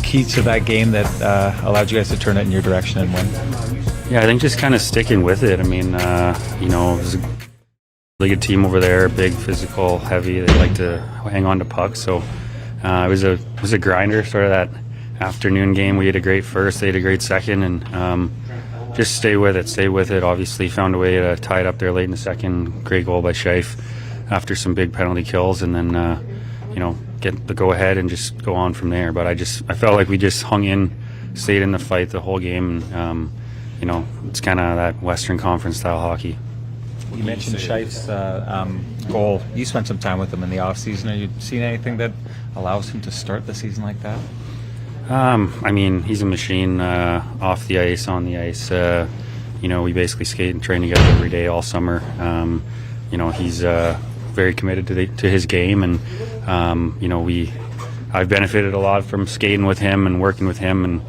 key to that game that allowed you guys to turn it in your direction and win? Yeah, I think just kind of sticking with it. I mean, it was a really good team over there, big, physical, heavy. They like to hang on to pucks. So it was a grinder, sort of that afternoon game. We had a great first, they had a great second, and just stay with it. Obviously found a way to tie it up there late in the second. Great goal by Scheif after some big penalty kills, and then get the go ahead and just go on from there. But I felt like we just hung in, stayed in the fight the whole game, and it's kind of that Western Conference style hockey. You mentioned Scheif's goal. You spent some time with him in the off season. Have you seen anything that allows him to start the season like that? I mean, he's a machine off the ice, on the ice. We basically skate and train together every day all summer. He's very committed to his game, and I've benefited a lot from skating with him and working with him, and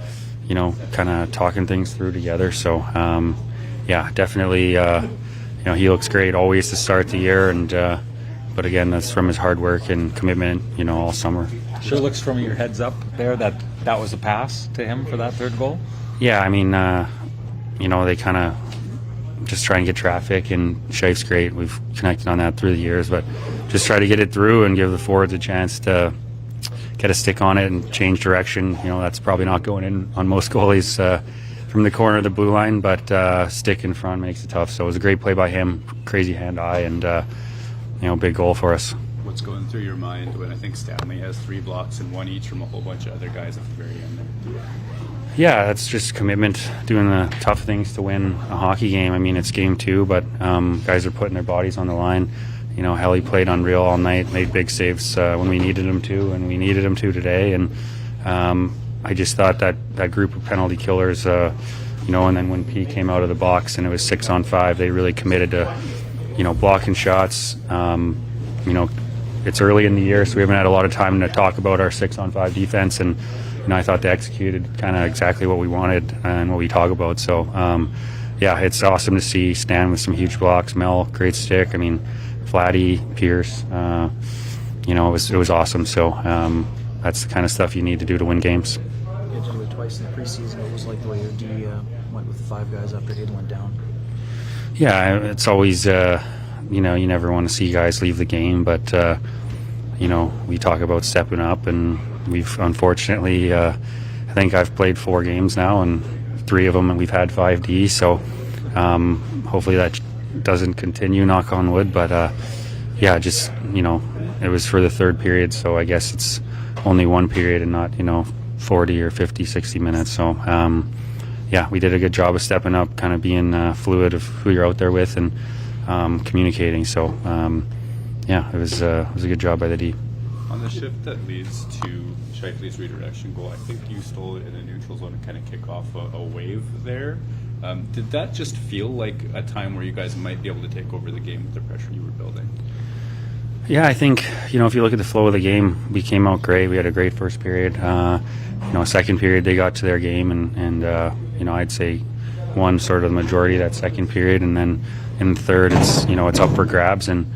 kind of talking things through together. So definitely, he looks great always to start the year, and but again, that's from his hard work and commitment, all summer. Sure looks from your heads up there that was a pass to him for that third goal. Yeah, I mean, they kind of just try and get traffic, and Scheif's great. We've connected on that through the years, but just try to get it through and give the forwards a chance to get a stick on it and change direction. That's probably not going in on most goalies from the corner of the blue line, but stick in front makes it tough. So it was a great play by him, crazy hand-eye, and big goal for us. What's going through your mind when I think Stanley has 3 blocks and 1 each from a whole bunch of other guys at the very end there? Yeah, that's just commitment, doing the tough things to win a hockey game. I mean, it's game 2, but guys are putting their bodies on the line. Helly played unreal all night, made big saves when we needed him to, and we needed him to today. And I just thought that group of penalty killers, and then when P came out of the box and it was 6-on-5, they really committed to, blocking shots. It's early in the year, so we haven't had a lot of time to talk about our 6-on-5 defense, and I thought they executed kind of exactly what we wanted and what we talk about. So it's awesome to see Stan with some huge blocks. Mel, great stick. I mean, Flatty, Pierce, it was awesome. So that's the kind of stuff you need to do to win games. You did it twice in the preseason. What was like the way your D went with the 5 guys after Hayden went down? Yeah, it's always you never want to see guys leave the game, but we talk about stepping up, and we've unfortunately, I think I've played 4 games now, and 3 of them, and we've had 5D. So hopefully that doesn't continue, knock on wood. But it was for the 3rd period, so I guess it's only 1 period and not 40 or 50, 60 minutes. So we did a good job of stepping up, kind of being fluid of who you're out there with, and communicating. So it was a good job by the D. On the shift that leads to Scheifele's redirection goal, I think you stole it in a neutral zone to kind of kick off a wave there. Did that just feel like a time where you guys might be able to take over the game with the pressure you were building? Yeah, I think, if you look at the flow of the game, we came out great. We had a great first period. Second period, they got to their game, and I'd say won sort of the majority of that second period, and then in the third, it's up for grabs, and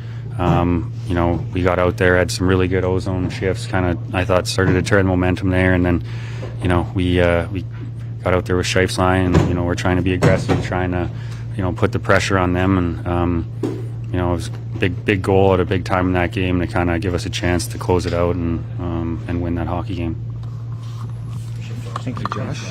we got out there, had some really good ozone shifts, kind of, I thought, started to turn momentum there, and then we got out there with Scheif's line, and we're trying to be aggressive, trying to put the pressure on them, and it was a big goal at a big time in that game to kind of give us a chance to close it out and win that hockey game. Thank you, Josh.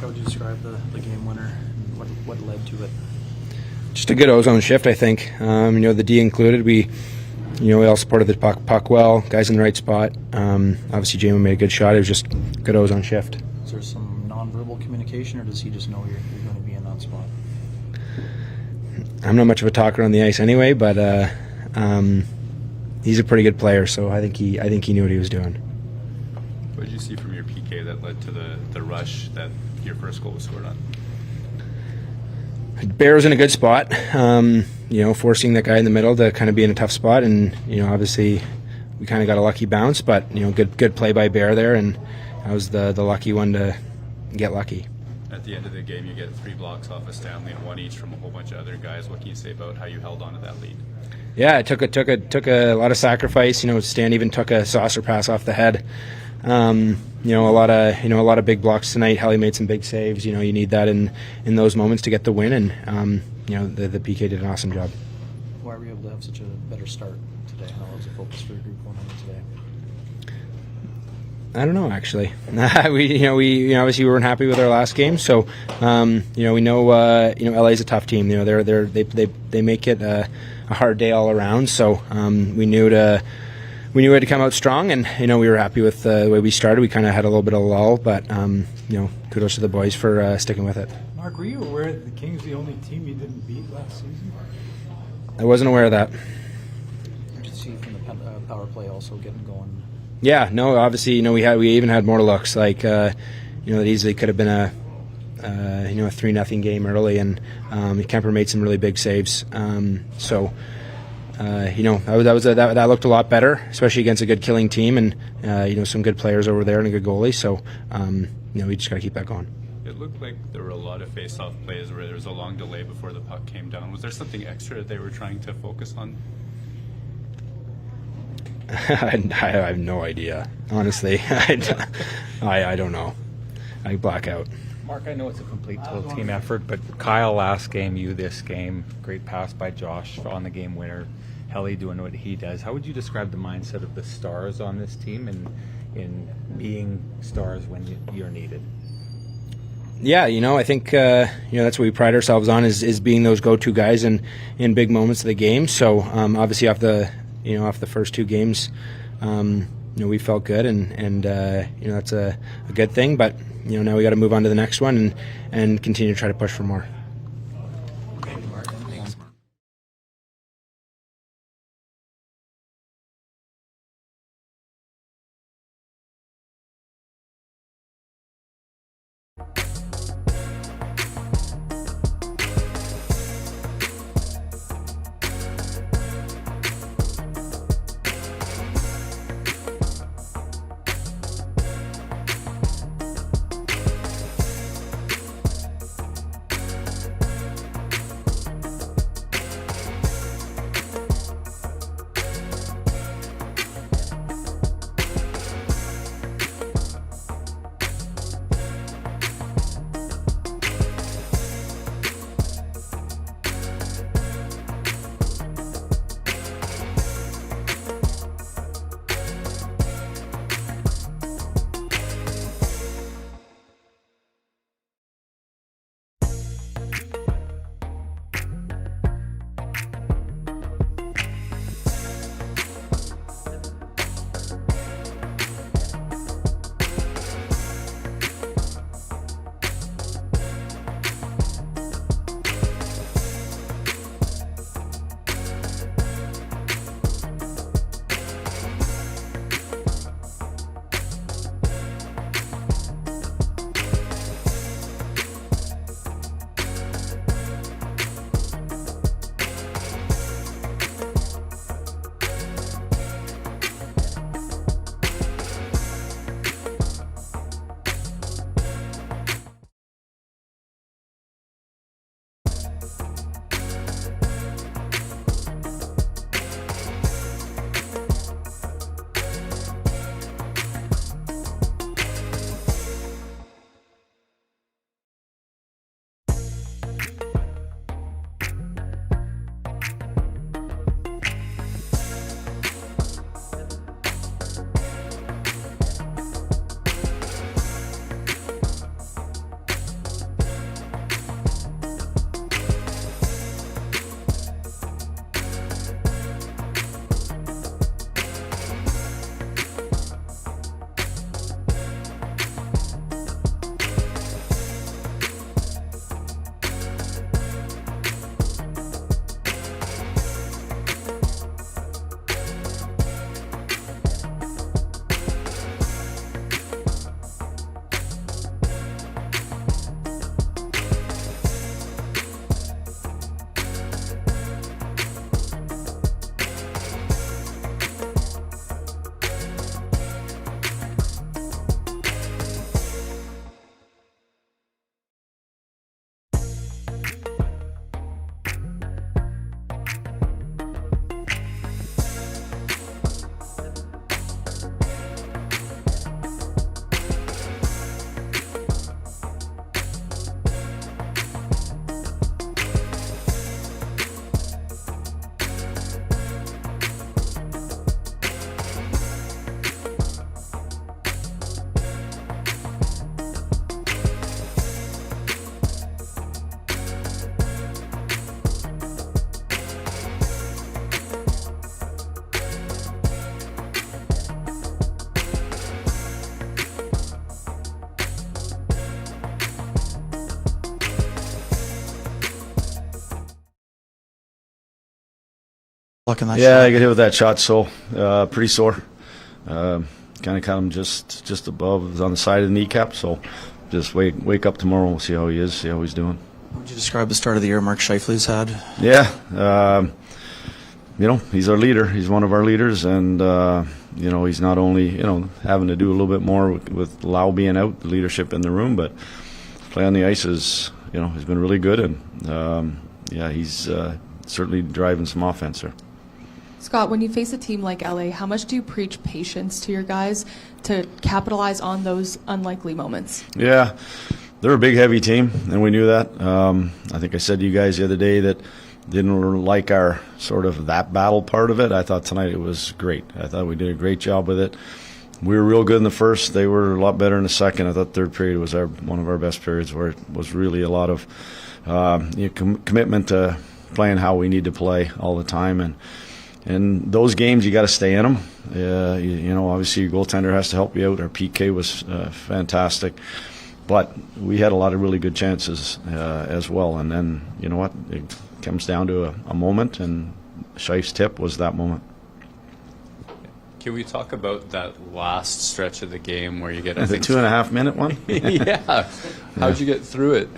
How would you describe the game winner? What led to it? Just a good ozone shift, I think. The D included, we all supported the puck well, guys in the right spot. Obviously, Jamie made a good shot. It was just good ozone shift. Is there some nonverbal communication, or does he just know you're going to be in that spot? I'm not much of a talker on the ice anyway, but he's a pretty good player, so I think he knew what he was doing. What did you see from your PK that led to the rush that your first goal was scored on? Bear was in a good spot, forcing that guy in the middle to kind of be in a tough spot, and obviously we kind of got a lucky bounce, but good play by Bear there, and I was the lucky one to get lucky. At the end of the game, you get 3 blocks off of Stanley and 1 each from a whole bunch of other guys. What can you say about how you held on to that lead? Yeah, it took a lot of sacrifice. Stan even took a saucer pass off the head. A lot of big blocks tonight. Helly made some big saves. You need that in those moments to get the win, and the PK did an awesome job. Why were you able to have such a better start today? How was the focus for your group going on today? I don't know, actually. we obviously weren't happy with our last game, so we know LA's a tough team. They make it a hard day all around. So we knew we had to come out strong, and we were happy with the way we started. We kind of had a little bit of a lull, but kudos to the boys for sticking with it. Mark, were you aware that the Kings the only team you didn't beat last season? I wasn't aware of that. Did you see from the power play also getting going? Yeah, no, obviously, we even had more looks. Like, that easily could have been a 3-0 game early, and Kemper made some really big saves. That looked a lot better, especially against a good killing team, and some good players over there and a good goalie. So, we just got to keep that going. It looked like there were a lot of face-off plays where there was a long delay before the puck came down. Was there something extra that they were trying to focus on? I have no idea, honestly. I don't know. I black out. Mark, I know it's a complete total team effort, but Kyle last game, you this game, great pass by Josh on the game winner, Helly doing what he does. How would you describe the mindset of the stars on this team and in being stars when you're needed? Yeah, I think that's what we pride ourselves on is being those go-to guys in big moments of the game. So obviously off the first 2 games, we felt good, and that's a good thing. But now we got to move on to the next one and continue to try to push for more. Luck in that Yeah, shot. I got hit with that shot, so pretty sore. Kind of caught him just above. It was on the side of the kneecap, so just wake up tomorrow. We'll see how he is, see how he's doing. How would you describe the start of the year Mark Scheifele's had? Yeah, he's our leader. He's one of our leaders, and he's not only having to do a little bit more with Lau being out, the leadership in the room, but play on the ice has been really good, and he's certainly driving some offense there. Scott, when you face a team like LA, how much do you preach patience to your guys to capitalize on those unlikely moments? Yeah, they're a big, heavy team, and we knew that. I think I said to you guys the other day that didn't like our sort of that battle part of it. I thought tonight it was great. I thought we did a great job with it. We were real good in the first. They were a lot better in the second. I thought third period was one of our best periods, where it was really a lot of commitment to playing how we need to play all the time. And those games, you got to stay in them. Obviously your goaltender has to help you out. Our PK was fantastic, but we had a lot of really good chances as well. And then you know what? It comes down to a moment, and Scheif's tip was that moment. Can we talk about that last stretch of the game where you get The 2.5 minute one? Yeah. How'd you get through it?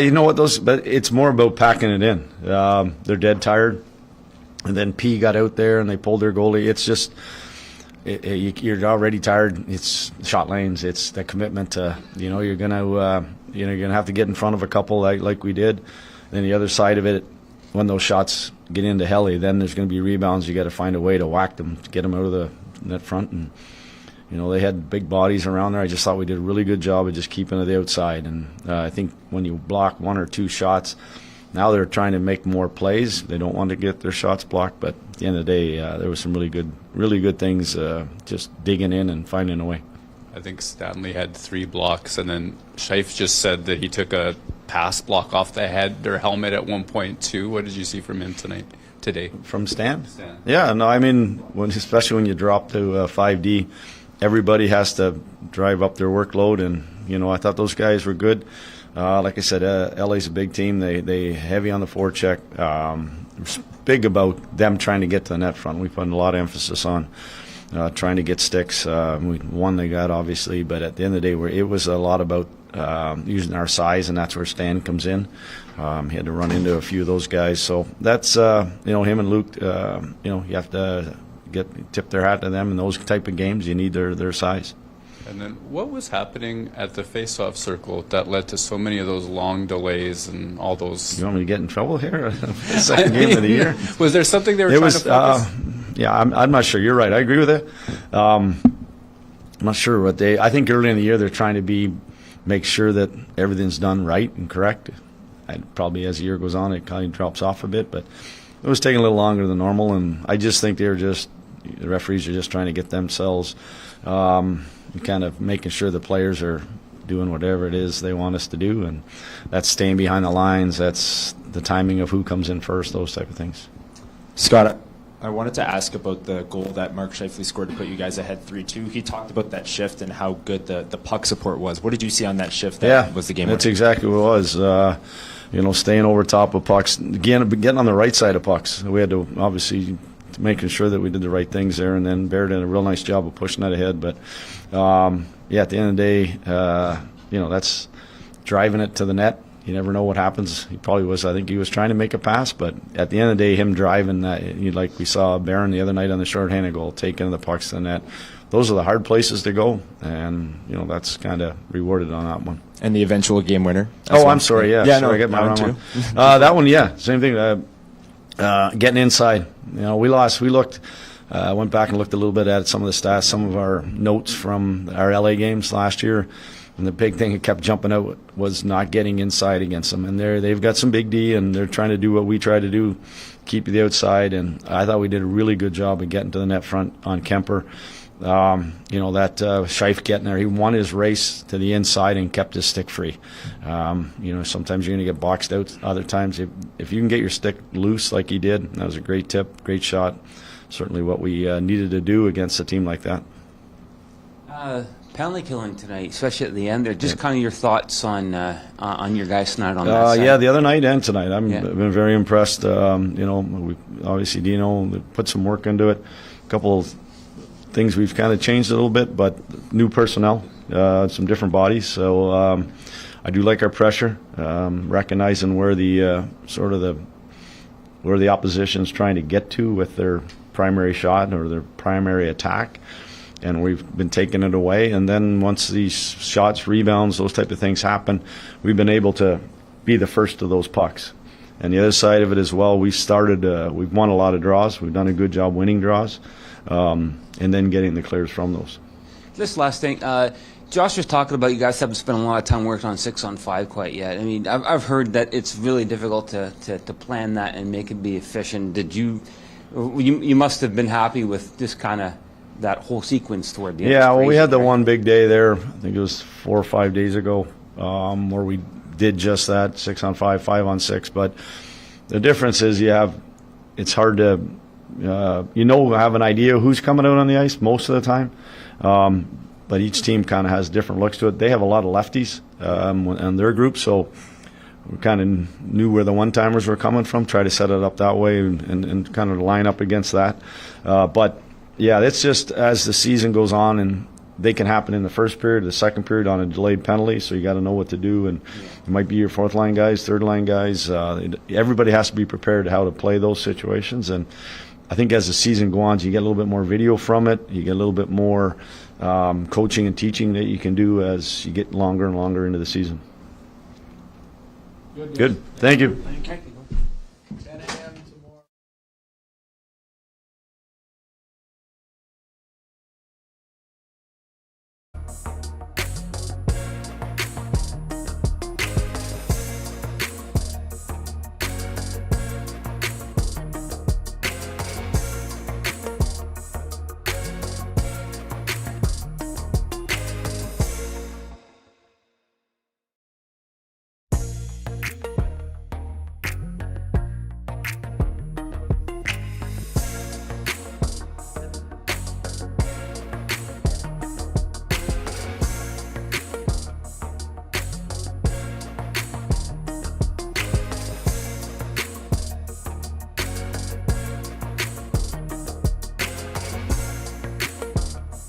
You know what, but it's more about packing it in. They're dead tired, and then P got out there and they pulled their goalie. It's just you're already tired. It's shot lanes. It's the commitment to you're gonna have to get in front of a couple like we did. Then the other side of it, when those shots get into Helly, then there's going to be rebounds. You got to find a way to whack them, to get them out of the net front. And they had big bodies around there. I just thought we did a really good job of just keeping to the outside. And I think when you block one or two shots, now they're trying to make more plays. They don't want to get their shots blocked. But at the end of the day, there was some really good things, just digging in and finding a way. I think Stanley had 3 blocks, and then Scheif just said that he took a pass block off the head or helmet at one point too. What did you see from him today? From Stan? Stan. Yeah, no, I mean, especially when you drop to 5D, everybody has to drive up their workload, and I thought those guys were good. Like I said, LA's a big team. They heavy on the forecheck. It's big about them trying to get to the net front. We put a lot of emphasis on trying to get sticks. We won they got, obviously, but at the end of the day, it was a lot about using our size, and that's where Stan comes in. He had to run into a few of those guys. So that's, him and Luke, you have to tip their hat to them in those type of games. You need their size. And then what was happening at the face-off circle that led to so many of those long delays and all those... You want me to get in trouble here? Second game of the year. Was there something they were trying to focus? Yeah, I'm not sure. You're right. I agree with it. I'm not sure what I think early in the year they're trying to make sure that everything's done right and correct. Probably as the year goes on, it kind of drops off a bit, but it was taking a little longer than normal, and I just think the referees are just trying to get themselves kind of making sure the players are doing whatever it is they want us to do, and that's staying behind the lines, that's the timing of who comes in first, those type of things. Scott, I wanted to ask about the goal that Mark Scheifele scored to put you guys ahead 3-2. He talked about that shift and how good the puck support was. What did you see on that shift that was the game winner? That's exactly what it was. Staying over top of pucks, getting on the right side of pucks. We had to obviously making sure that we did the right things there, and then Bear did a real nice job of pushing that ahead. But at the end of the day, that's driving it to the net. You never know what happens. He probably was. I think he was trying to make a pass, but at the end of the day, him driving that, like we saw Barron the other night on the shorthanded goal, taking the pucks to the net. Those are the hard places to go, and that's kind of rewarded on that one. And the eventual game winner. I'm sorry. Yeah, sorry, I got my that wrong one one. too. That one, yeah, same thing. Getting inside. We lost. We looked. Went back and looked a little bit at some of the stats, some of our notes from our LA games last year. And the big thing that kept jumping out was not getting inside against them. And they've got some big D, and they're trying to do what we try to do, keep the outside. And I thought we did a really good job of getting to the net front on Kemper. Scheif getting there. He won his race to the inside and kept his stick free. Sometimes you're going to get boxed out. Other times, if you can get your stick loose like he did, that was a great tip, great shot. Certainly what we needed to do against a team like that. penalty killing tonight, especially at the end there. Just kind of your thoughts on your guys tonight on that side. Yeah, the other night and tonight. I've Yeah. been very impressed. We obviously Dino put some work into it. A couple of things we've kind of changed a little bit, but new personnel, some different bodies. So I do like our pressure, recognizing where the where the opposition's trying to get to with their primary shot or their primary attack. And we've been taking it away. And then once these shots, rebounds, those type of things happen, we've been able to be the first of those pucks. And the other side of it as well, we've won a lot of draws. We've done a good job winning draws, and then getting the clears from those. This last thing, Josh was talking about you guys haven't spent a lot of time working on 6-on-5 quite yet. I mean, I've heard that it's really difficult to plan that and make it be efficient. You must have been happy with just kind of that whole sequence toward the end. Yeah, well, we had the one big day there, I think it was 4 or 5 days ago, where we did just that, 6-on-5, 5-on-6. But the difference is it's hard to, have an idea who's coming out on the ice most of the time. But each team kind of has different looks to it. They have a lot of lefties in their group, so we kind of knew where the one-timers were coming from, try to set it up that way and kind of line up against that. But yeah, it's just as the season goes on, and they can happen in the first period, the second period on a delayed penalty, so you got to know what to do. And it might be your fourth-line guys, third-line guys. Everybody has to be prepared how to play those situations. And I think as the season goes on, you get a little bit more video from it. You get a little bit more coaching and teaching that you can do as you get longer and longer into the season. Good. Thank you.